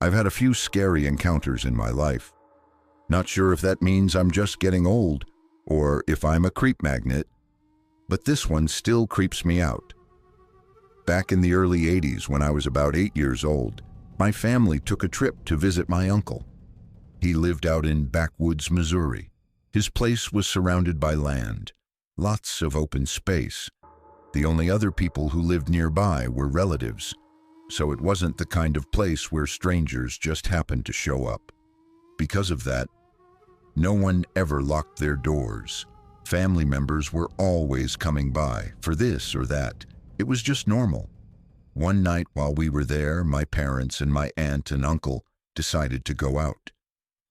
I've had a few scary encounters in my life. Not sure if that means I'm just getting old or if I'm a creep magnet, but this one still creeps me out. Back in the early 80s, when I was about 8 years old, my family took a trip to visit my uncle. He lived out in backwoods Missouri. His place was surrounded by land, lots of open space. The only other people who lived nearby were relatives, so it wasn't the kind of place where strangers just happened to show up. Because of that, no one ever locked their doors. Family members were always coming by for this or that. It was just normal. One night while we were there, my parents and my aunt and uncle decided to go out.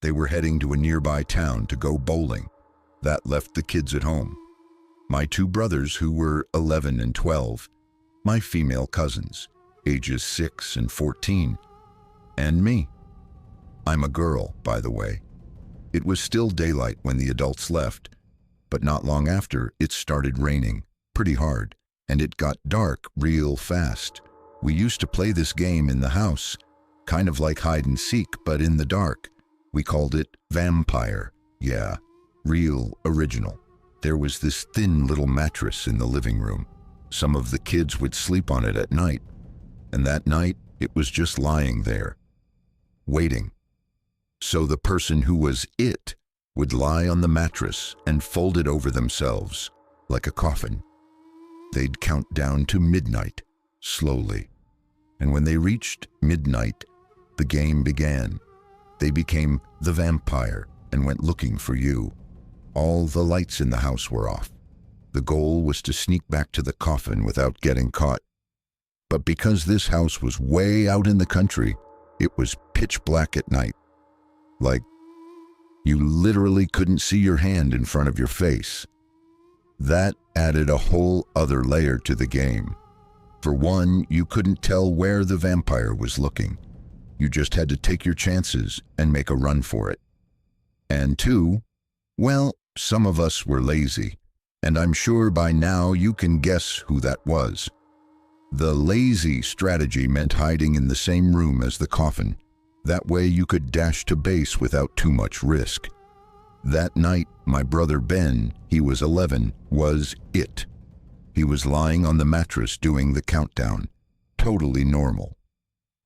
They were heading to a nearby town to go bowling. That left the kids at home. My two brothers, who were 11 and 12, my female cousins, ages 6 and 14, and me. I'm a girl, by the way. It was still daylight when the adults left, but not long after, it started raining pretty hard, and it got dark real fast. We used to play this game in the house, kind of like hide and seek, but in the dark. We called it vampire. Yeah, real original. There was this thin little mattress in the living room. Some of the kids would sleep on it at night, and that night it was just lying there, waiting. So the person who was it would lie on the mattress and fold it over themselves like a coffin. They'd count down to midnight, slowly. And when they reached midnight, the game began. They became the vampire and went looking for you. All the lights in the house were off. The goal was to sneak back to the coffin without getting caught. But because this house was way out in the country, it was pitch black at night. Like, you literally couldn't see your hand in front of your face. That added a whole other layer to the game. For one, you couldn't tell where the vampire was looking. You just had to take your chances and make a run for it. And two, well, some of us were lazy, and I'm sure by now you can guess who that was. The lazy strategy meant hiding in the same room as the coffin. That way you could dash to base without too much risk. That night, my brother Ben, he was 11, was it. He was lying on the mattress doing the countdown, totally normal.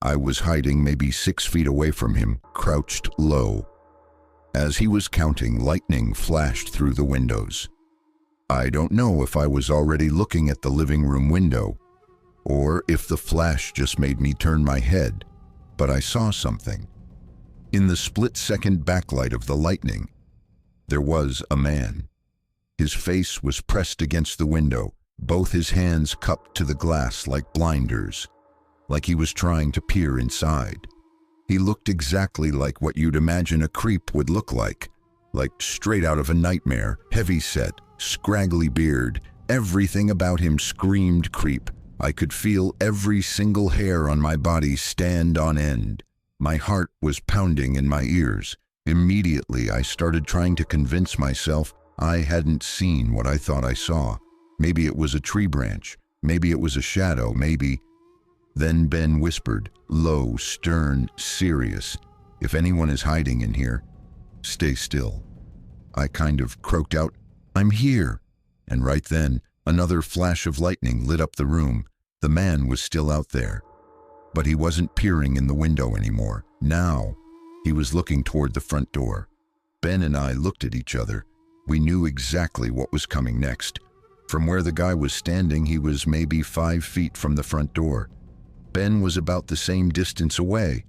I was hiding maybe 6 feet away from him, crouched low. As he was counting, lightning flashed through the windows. I don't know if I was already looking at the living room window, or if the flash just made me turn my head, but I saw something. In the split-second backlight of the lightning, there was a man. His face was pressed against the window, both his hands cupped to the glass like blinders, like he was trying to peer inside. He looked exactly like what you'd imagine a creep would look like straight out of a nightmare, heavy-set, scraggly beard. Everything about him screamed creep. I could feel every single hair on my body stand on end. My heart was pounding in my ears. Immediately, I started trying to convince myself I hadn't seen what I thought I saw. Maybe it was a tree branch. Maybe it was a shadow. Maybe. Then Ben whispered, low, stern, serious, "If anyone is hiding in here, stay still." I kind of croaked out, "I'm here." And right then, another flash of lightning lit up the room. The man was still out there, but he wasn't peering in the window anymore. Now, he was looking toward the front door. Ben and I looked at each other. We knew exactly what was coming next. From where the guy was standing, he was maybe 5 feet from the front door. Ben was about the same distance away,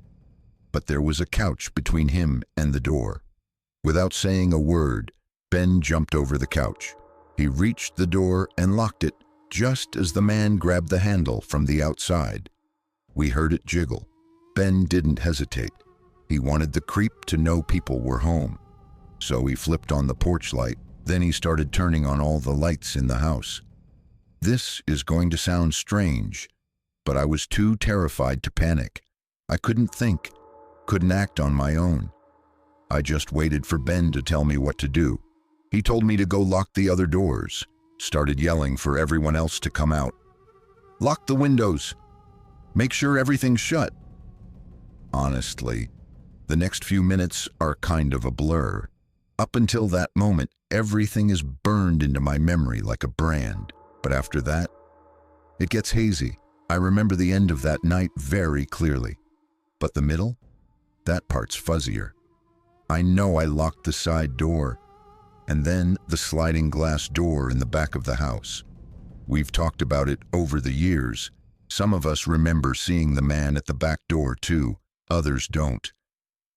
but there was a couch between him and the door. Without saying a word, Ben jumped over the couch. He reached the door and locked it just as the man grabbed the handle from the outside. We heard it jiggle. Ben didn't hesitate. He wanted the creep to know people were home. So he flipped on the porch light. Then he started turning on all the lights in the house. This is going to sound strange, but I was too terrified to panic. I couldn't think, couldn't act on my own. I just waited for Ben to tell me what to do. He told me to go lock the other doors, started yelling for everyone else to come out. "Lock the windows. Make sure everything's shut." honestly. The next few minutes are kind of a blur. Up until that moment, everything is burned into my memory like a brand. But after that, it gets hazy. I remember the end of that night very clearly. But the middle? That part's fuzzier. I know I locked the side door, and then the sliding glass door in the back of the house. We've talked about it over the years. Some of us remember seeing the man at the back door too, others don't.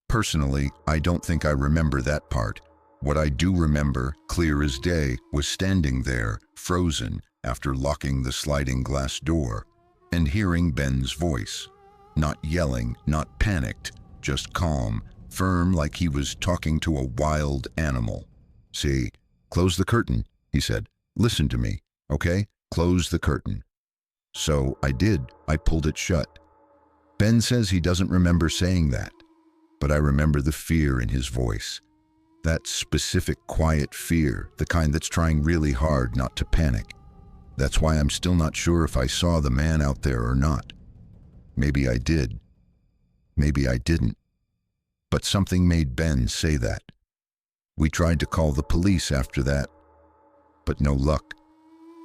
Personally, I don't think I remember that part. What I do remember, clear as day, was standing there, frozen, after locking the sliding glass door, and hearing Ben's voice. Not yelling, not panicked, just calm, firm like he was talking to a wild animal. "See, close the curtain," he said. "Listen to me, okay? Close the curtain." So I did. I pulled it shut. Ben says he doesn't remember saying that, but I remember the fear in his voice. That specific quiet fear, the kind that's trying really hard not to panic. That's why I'm still not sure if I saw the man out there or not. Maybe I did. Maybe I didn't. But something made Ben say that. We tried to call the police after that, but no luck.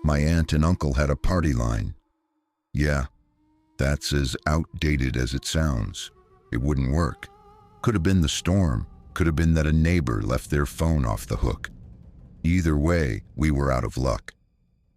My aunt and uncle had a party line. Yeah, that's as outdated as it sounds. It wouldn't work. Could have been the storm. Could have been that a neighbor left their phone off the hook. Either way, we were out of luck.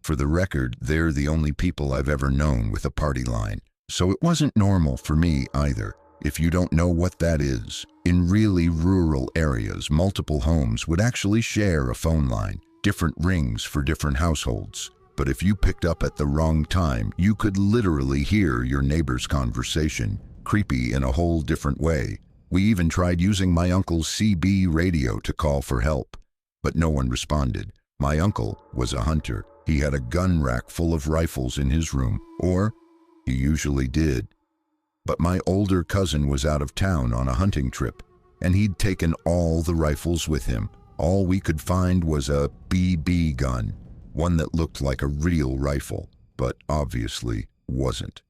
For the record, they're the only people I've ever known with a party line. So it wasn't normal for me either. If you don't know what that is, in really rural areas, multiple homes would actually share a phone line, different rings for different households. But if you picked up at the wrong time, you could literally hear your neighbor's conversation, creepy in a whole different way. We even tried using my uncle's CB radio to call for help, but no one responded. My uncle was a hunter. He had a gun rack full of rifles in his room, or he usually did. But my older cousin was out of town on a hunting trip, and he'd taken all the rifles with him. All we could find was a BB gun, one that looked like a real rifle, but obviously wasn't.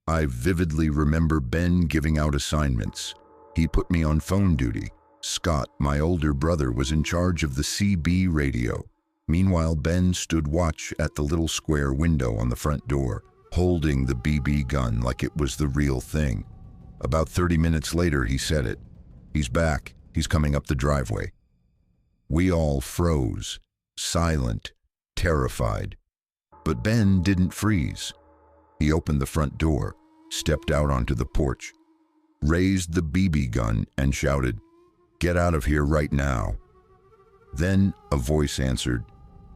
I vividly remember Ben giving out assignments. He put me on phone duty. Scott, my older brother, was in charge of the CB radio. Meanwhile, Ben stood watch at the little square window on the front door, holding the BB gun like it was the real thing. About 30 minutes later, he said it. "He's back. He's coming up the driveway." We all froze, silent, terrified. But Ben didn't freeze. He opened the front door, stepped out onto the porch, raised the BB gun, and shouted, "Get out of here right now." Then a voice answered,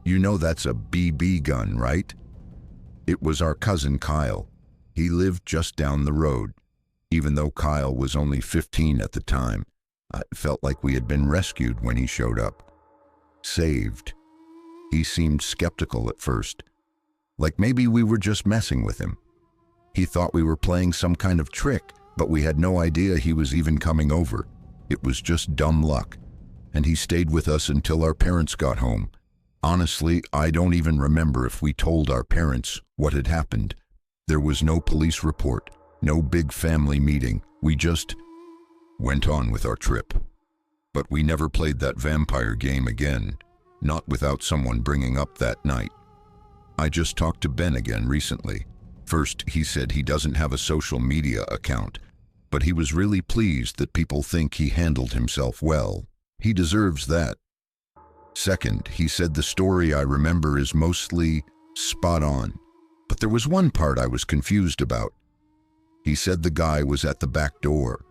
"You know that's a BB gun, right?" It was our cousin Kyle. He lived just down the road. Even though Kyle was only 15 at the time, I felt like we had been rescued when he showed up. Saved. He seemed skeptical at first, like maybe we were just messing with him. He thought we were playing some kind of trick, but we had no idea he was even coming over. It was just dumb luck, and he stayed with us until our parents got home. Honestly, I don't even remember if we told our parents what had happened. There was no police report, no big family meeting. We just went on with our trip. But we never played that vampire game again, not without someone bringing up that night. I just talked to Ben again recently. First, he said he doesn't have a social media account, but he was really pleased that people think he handled himself well. He deserves that. Second, he said the story I remember is mostly spot on, but there was one part I was confused about. He said the guy was at the back door.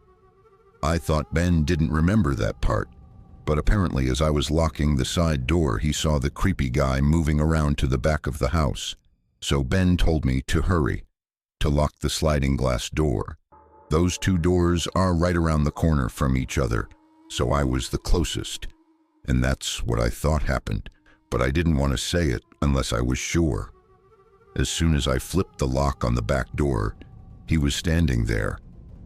I thought Ben didn't remember that part, but apparently as I was locking the side door, he saw the creepy guy moving around to the back of the house. So Ben told me to hurry, to lock the sliding glass door. Those two doors are right around the corner from each other, so I was the closest. And that's what I thought happened, but I didn't want to say it unless I was sure. As soon as I flipped the lock on the back door, he was standing there,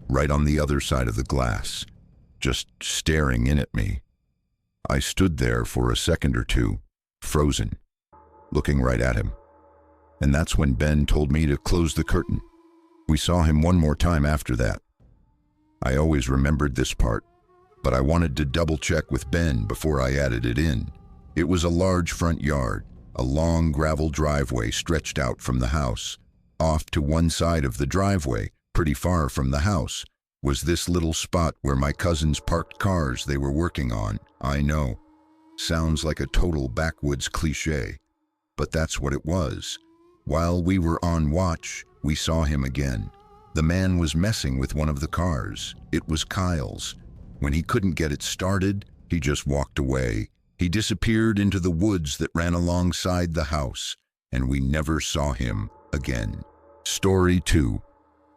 right on the other side of the glass, just staring in at me. I stood there for a second or two, frozen, looking right at him. And that's when Ben told me to close the curtain. We saw him one more time after that. I always remembered this part, but I wanted to double-check with Ben before I added it in. It was a large front yard. A long gravel driveway stretched out from the house. Off to one side of the driveway, pretty far from the house, was this little spot where my cousins parked cars they were working on. I know. Sounds like a total backwoods cliché, but that's what it was. While we were on watch, we saw him again. The man was messing with one of the cars. It was Kyle's. When he couldn't get it started, he just walked away. He disappeared into the woods that ran alongside the house, and we never saw him again. Story 2.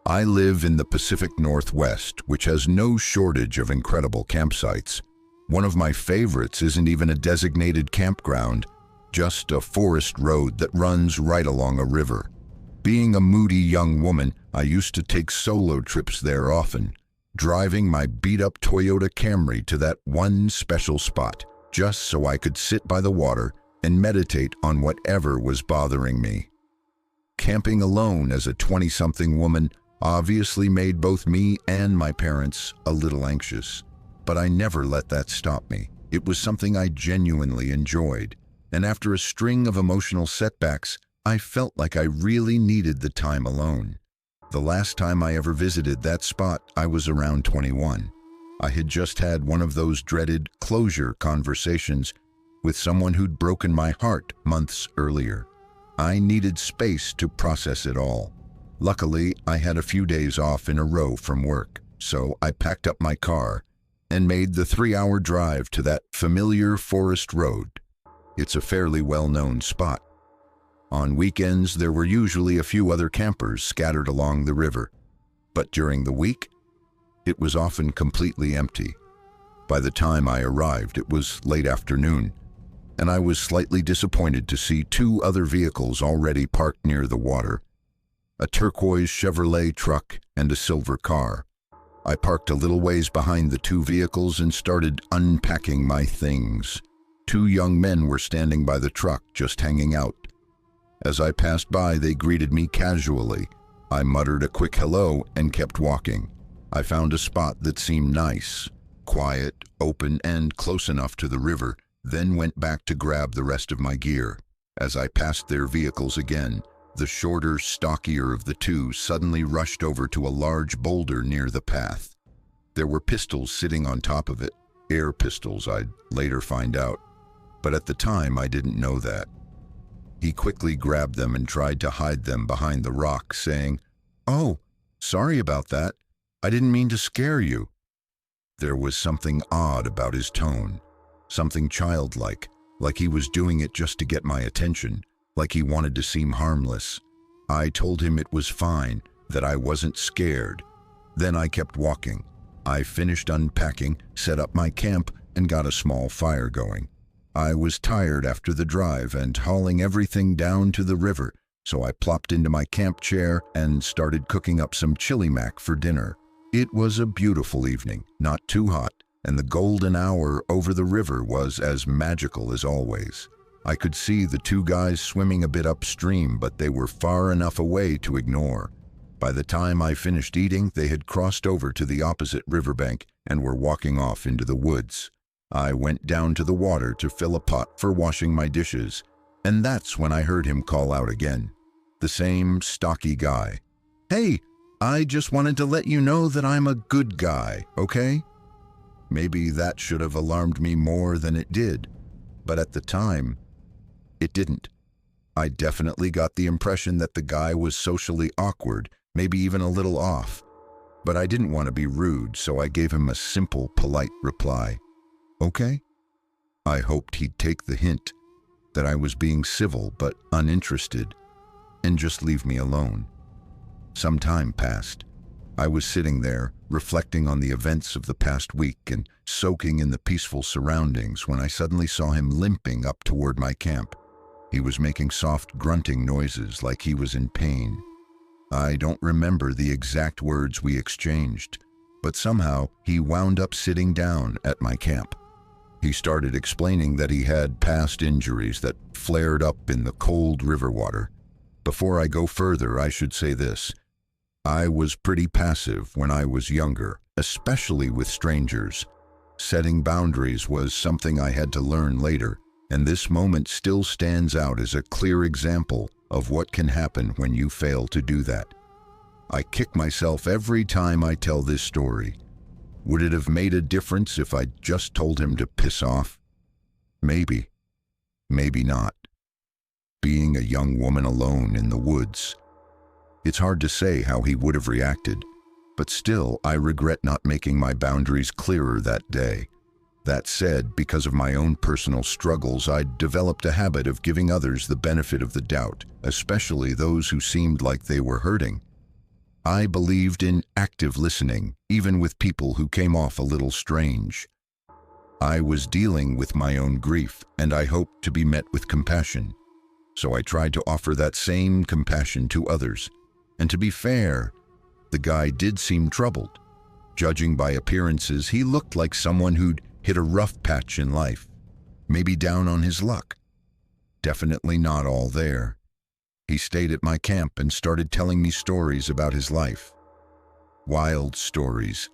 I live in the Pacific Northwest, which has no shortage of incredible campsites. One of my favorites isn't even a designated campground, just a forest road that runs right along a river. Being a moody young woman, I used to take solo trips there often, driving my beat-up Toyota Camry to that one special spot, just so I could sit by the water and meditate on whatever was bothering me. Camping alone as a 20-something woman obviously made both me and my parents a little anxious, but I never let that stop me. It was something I genuinely enjoyed, and after a string of emotional setbacks, I felt like I really needed the time alone. The last time I ever visited that spot, I was around 21. I had just had one of those dreaded closure conversations with someone who'd broken my heart months earlier. I needed space to process it all. Luckily, I had a few days off in a row from work, so I packed up my car and made the 3-hour drive to that familiar forest road. It's a fairly well-known spot. On weekends, there were usually a few other campers scattered along the river, but during the week, it was often completely empty. By the time I arrived, it was late afternoon, and I was slightly disappointed to see 2 other vehicles already parked near the water, a turquoise Chevrolet truck and a silver car. I parked a little ways behind the 2 vehicles and started unpacking my things. 2 young men were standing by the truck, just hanging out. As I passed by, they greeted me casually. I muttered a quick hello and kept walking. I found a spot that seemed nice, quiet, open, and close enough to the river, then went back to grab the rest of my gear. As I passed their vehicles again, the shorter, stockier of the 2 suddenly rushed over to a large boulder near the path. There were pistols sitting on top of it, air pistols, I'd later find out, but at the time I didn't know that. He quickly grabbed them and tried to hide them behind the rock, saying, "Oh, sorry about that. I didn't mean to scare you." There was something odd about his tone, something childlike, like he was doing it just to get my attention, like he wanted to seem harmless. I told him it was fine, that I wasn't scared. Then I kept walking. I finished unpacking, set up my camp, and got a small fire going. I was tired after the drive and hauling everything down to the river, so I plopped into my camp chair and started cooking up some chili mac for dinner. It was a beautiful evening, not too hot, and the golden hour over the river was as magical as always. I could see the 2 guys swimming a bit upstream, but they were far enough away to ignore. By the time I finished eating, they had crossed over to the opposite riverbank and were walking off into the woods. I went down to the water to fill a pot for washing my dishes, and that's when I heard him call out again. The same stocky guy. "Hey, I just wanted to let you know that I'm a good guy, okay?" Maybe that should have alarmed me more than it did, but at the time, it didn't. I definitely got the impression that the guy was socially awkward, maybe even a little off. But I didn't want to be rude, so I gave him a simple, polite reply. "Okay?" I hoped he'd take the hint, that I was being civil but uninterested, and just leave me alone. Some time passed. I was sitting there, reflecting on the events of the past week and soaking in the peaceful surroundings when I suddenly saw him limping up toward my camp. He was making soft grunting noises like he was in pain. I don't remember the exact words we exchanged, but somehow he wound up sitting down at my camp. He started explaining that he had past injuries that flared up in the cold river water. Before I go further, I should say this. I was pretty passive when I was younger, especially with strangers. Setting boundaries was something I had to learn later, and this moment still stands out as a clear example of what can happen when you fail to do that. I kick myself every time I tell this story. Would it have made a difference if I'd just told him to piss off? Maybe. Maybe not. Being a young woman alone in the woods. It's hard to say how he would have reacted, but still I regret not making my boundaries clearer that day. That said, because of my own personal struggles, I'd developed a habit of giving others the benefit of the doubt, especially those who seemed like they were hurting. I believed in active listening, even with people who came off a little strange. I was dealing with my own grief, and I hoped to be met with compassion. So I tried to offer that same compassion to others. And to be fair, the guy did seem troubled. Judging by appearances, he looked like someone who'd hit a rough patch in life, maybe down on his luck. Definitely not all there. He stayed at my camp and started telling me stories about his life. Wild stories,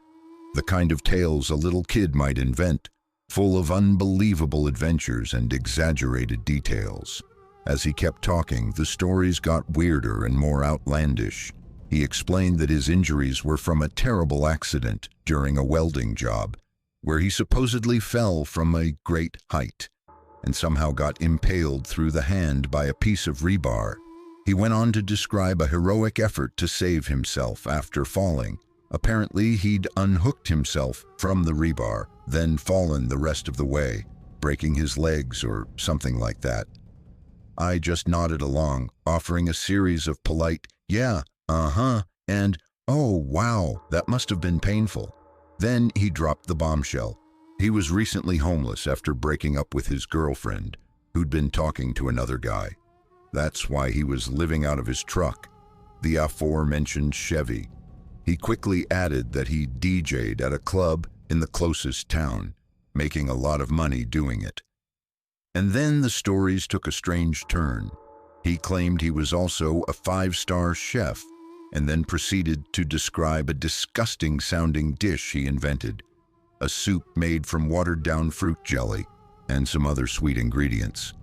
the kind of tales a little kid might invent, full of unbelievable adventures and exaggerated details. As he kept talking, the stories got weirder and more outlandish. He explained that his injuries were from a terrible accident during a welding job, where he supposedly fell from a great height and somehow got impaled through the hand by a piece of rebar. He went on to describe a heroic effort to save himself after falling. Apparently, he'd unhooked himself from the rebar, then fallen the rest of the way, breaking his legs or something like that. I just nodded along, offering a series of polite, yeah, and, oh, wow, that must have been painful. Then he dropped the bombshell. He was recently homeless after breaking up with his girlfriend, who'd been talking to another guy. That's why he was living out of his truck, the aforementioned Chevy. He quickly added that he DJ'd at a club in the closest town, making a lot of money doing it. And then the stories took a strange turn. He claimed he was also a 5-star chef, and then proceeded to describe a disgusting-sounding dish he invented, a soup made from watered-down fruit jelly and some other sweet ingredients.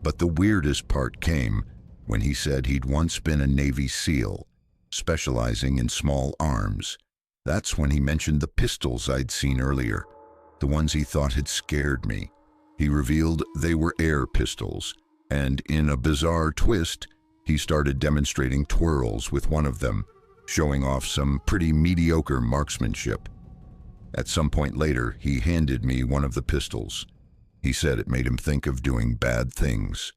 But the weirdest part came when he said he'd once been a Navy SEAL, specializing in small arms. That's when he mentioned the pistols I'd seen earlier, the ones he thought had scared me. He revealed they were air pistols, and in a bizarre twist, he started demonstrating twirls with one of them, showing off some pretty mediocre marksmanship. At some point later, he handed me one of the pistols. He said it made him think of doing bad things.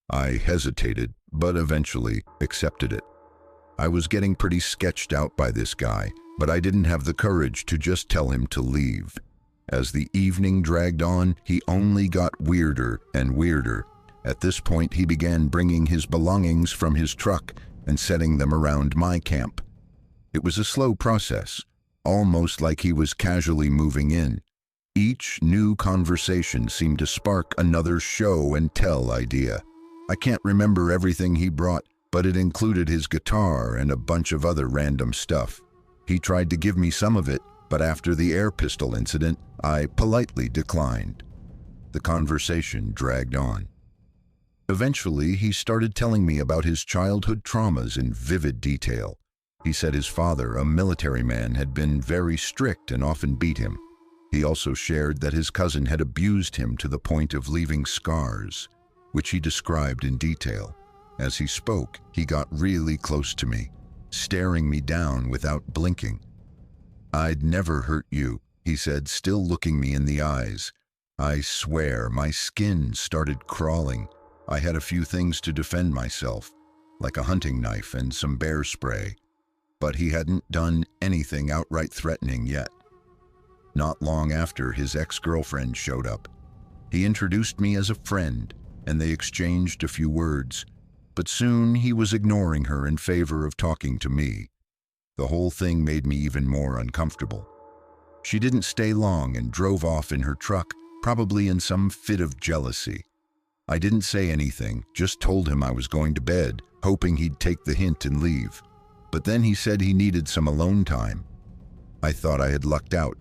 I hesitated, but eventually accepted it. I was getting pretty sketched out by this guy, but I didn't have the courage to just tell him to leave. As the evening dragged on, he only got weirder and weirder. At this point, he began bringing his belongings from his truck and setting them around my camp. It was a slow process, almost like he was casually moving in. Each new conversation seemed to spark another show and tell idea. I can't remember everything he brought, but it included his guitar and a bunch of other random stuff. He tried to give me some of it, but after the air pistol incident, I politely declined. The conversation dragged on. Eventually, he started telling me about his childhood traumas in vivid detail. He said his father, a military man, had been very strict and often beat him. He also shared that his cousin had abused him to the point of leaving scars, which he described in detail. As he spoke, he got really close to me, staring me down without blinking. "I'd never hurt you," he said, still looking me in the eyes. I swear, my skin started crawling. I had a few things to defend myself, like a hunting knife and some bear spray, but he hadn't done anything outright threatening yet. Not long after, his ex-girlfriend showed up. He introduced me as a friend, and they exchanged a few words, but soon he was ignoring her in favor of talking to me. The whole thing made me even more uncomfortable. She didn't stay long and drove off in her truck, probably in some fit of jealousy. I didn't say anything, just told him I was going to bed, hoping he'd take the hint and leave. but then he said he needed some alone time. I thought I had lucked out.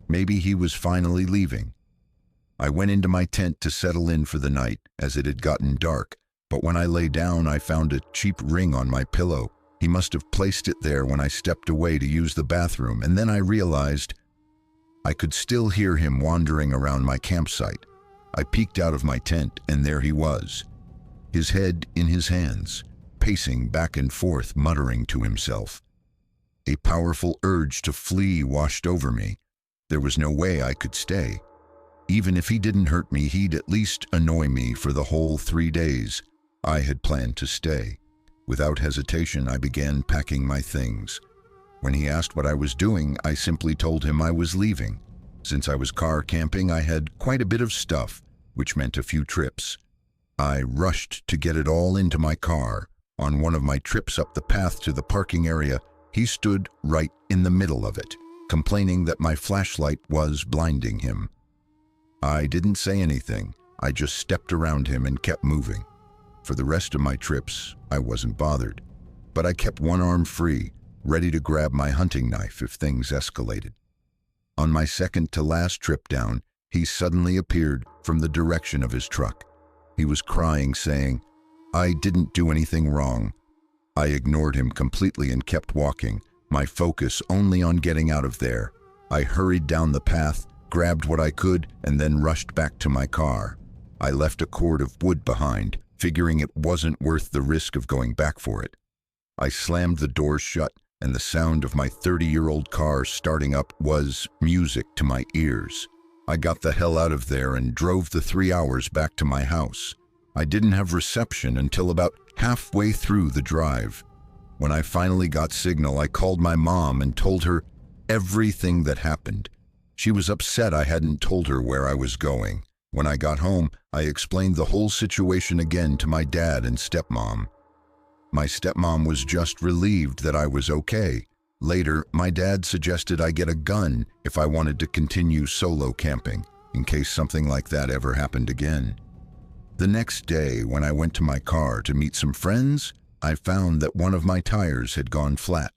Maybe he was finally leaving. I went into my tent to settle in for the night, as it had gotten dark, but when I lay down I found a cheap ring on my pillow. He must have placed it there when I stepped away to use the bathroom, and then I realized I could still hear him wandering around my campsite. I peeked out of my tent, and there he was, his head in his hands, pacing back and forth, muttering to himself. A powerful urge to flee washed over me. There was no way I could stay. Even if he didn't hurt me, he'd at least annoy me for the whole 3 days. I had planned to stay. Without hesitation, I began packing my things. When he asked what I was doing, I simply told him I was leaving. Since I was car camping, I had quite a bit of stuff, which meant a few trips. I rushed to get it all into my car. On one of my trips up the path to the parking area, he stood right in the middle of it, complaining that my flashlight was blinding him. I didn't say anything. I just stepped around him and kept moving. For the rest of my trips, I wasn't bothered, but I kept one arm free, ready to grab my hunting knife if things escalated. On my second to last trip down, he suddenly appeared from the direction of his truck. He was crying, saying, "I didn't do anything wrong." I ignored him completely and kept walking, my focus only on getting out of there. I hurried down the path, grabbed what I could, and then rushed back to my car. I left a cord of wood behind, figuring it wasn't worth the risk of going back for it. I slammed the doors shut, and the sound of my 30-year-old car starting up was music to my ears. I got the hell out of there and drove the 3 hours back to my house. I didn't have reception until about halfway through the drive. When I finally got signal, I called my mom and told her everything that happened. She was upset I hadn't told her where I was going. When I got home, I explained the whole situation again to my dad and stepmom. My stepmom was just relieved that I was okay. Later, my dad suggested I get a gun if I wanted to continue solo camping, in case something like that ever happened again. The next day, when I went to my car to meet some friends, I found that one of my tires had gone flat.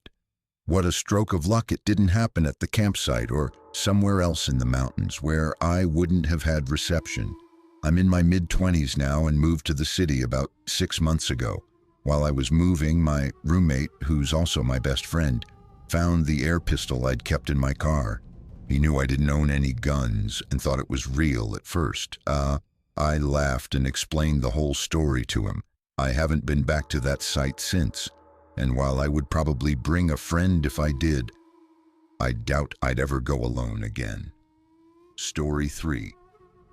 What a stroke of luck it didn't happen at the campsite or somewhere else in the mountains where I wouldn't have had reception. I'm in my mid-20s now and moved to the city about 6 months ago. While I was moving, my roommate, who's also my best friend, found the air pistol I'd kept in my car. He knew I didn't own any guns and thought it was real at first. I laughed and explained the whole story to him. I haven't been back to that site since, and while I would probably bring a friend if I did, I doubt I'd ever go alone again. Story 3.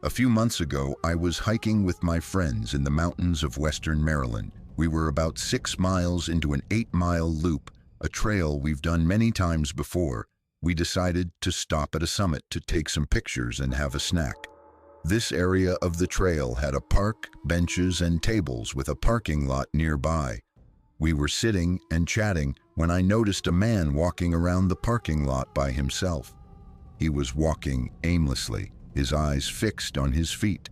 A few months ago, I was hiking with my friends in the mountains of western Maryland. We were about 6 miles into an 8-mile loop, a trail we've done many times before. We decided to stop at a summit to take some pictures and have a snack. This area of the trail had a park, benches, and tables with a parking lot nearby. We were sitting and chatting when I noticed a man walking around the parking lot by himself. He was walking aimlessly, his eyes fixed on his feet.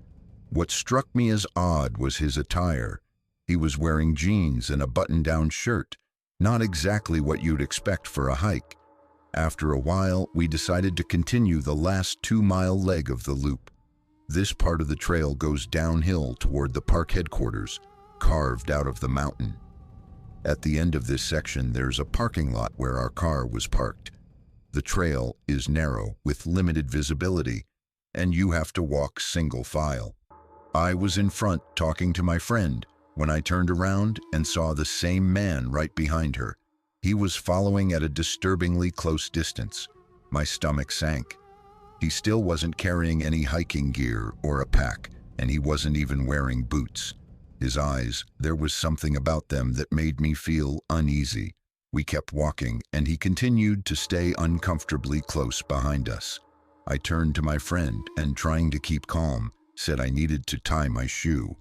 What struck me as odd was his attire. He was wearing jeans and a button-down shirt, not exactly what you'd expect for a hike. After a while, we decided to continue the last 2-mile leg of the loop. This part of the trail goes downhill toward the park headquarters, carved out of the mountain. At the end of this section, there's a parking lot where our car was parked. The trail is narrow with limited visibility, and you have to walk single file. I was in front talking to my friend when I turned around and saw the same man right behind her. He was following at a disturbingly close distance. My stomach sank. He still wasn't carrying any hiking gear or a pack, and he wasn't even wearing boots. His eyes, there was something about them that made me feel uneasy. We kept walking, and he continued to stay uncomfortably close behind us. I turned to my friend and, trying to keep calm, said I needed to tie my shoe.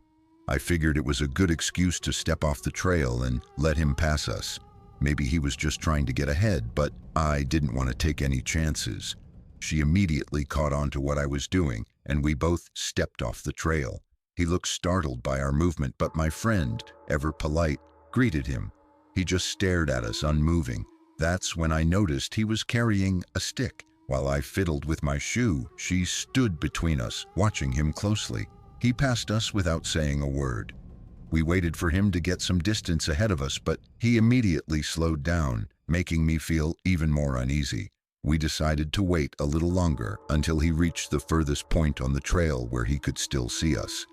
I figured it was a good excuse to step off the trail and let him pass us. Maybe he was just trying to get ahead, but I didn't want to take any chances. She immediately caught on to what I was doing, and we both stepped off the trail. He looked startled by our movement, but my friend, ever polite, greeted him. He just stared at us, unmoving. That's when I noticed he was carrying a stick. While I fiddled with my shoe, she stood between us, watching him closely. He passed us without saying a word. We waited for him to get some distance ahead of us, but he immediately slowed down, making me feel even more uneasy. We decided to wait a little longer until he reached the furthest point on the trail where he could still see us.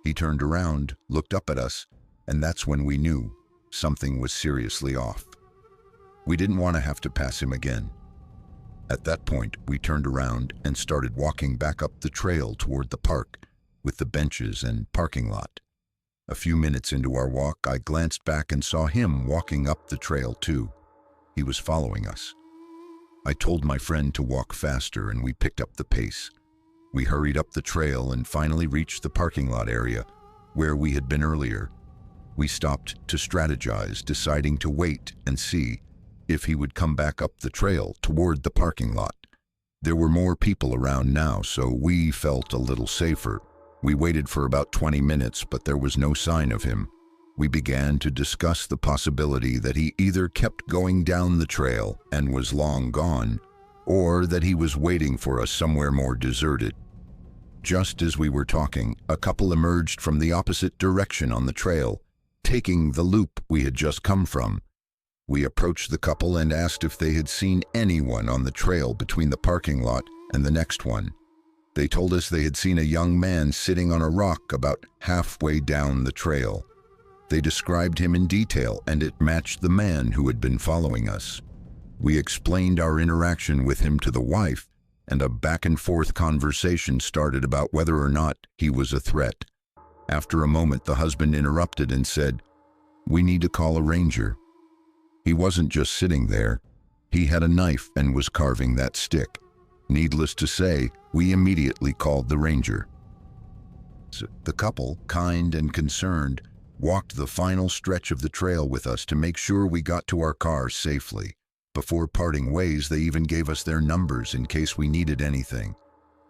He turned around, looked up at us, and that's when we knew something was seriously off. We didn't want to have to pass him again. At that point, we turned around and started walking back up the trail toward the park with the benches and parking lot. A few minutes into our walk, I glanced back and saw him walking up the trail too. He was following us. I told my friend to walk faster and we picked up the pace. We hurried up the trail and finally reached the parking lot area where we had been earlier. We stopped to strategize, deciding to wait and see if he would come back up the trail toward the parking lot. There were more people around now, so we felt a little safer. We waited for about 20 minutes, but there was no sign of him. We began to discuss the possibility that he either kept going down the trail and was long gone, or that he was waiting for us somewhere more deserted. Just as we were talking, a couple emerged from the opposite direction on the trail, taking the loop we had just come from. We approached the couple and asked if they had seen anyone on the trail between the parking lot and the next one. They told us they had seen a young man sitting on a rock about halfway down the trail. They described him in detail, and it matched the man who had been following us. We explained our interaction with him to the wife, and a back-and-forth conversation started about whether or not he was a threat. After a moment, the husband interrupted and said, "We need to call a ranger." He wasn't just sitting there. He had a knife and was carving that stick. Needless to say, we immediately called the ranger. The couple, kind and concerned, walked the final stretch of the trail with us to make sure we got to our cars safely. Before parting ways, they even gave us their numbers in case we needed anything.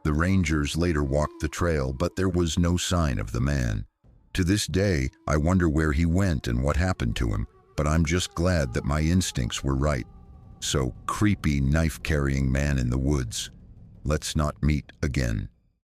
The rangers later walked the trail, but there was no sign of the man. To this day, I wonder where he went and what happened to him, but I'm just glad that my instincts were right. So, creepy knife-carrying man in the woods, let's not meet again.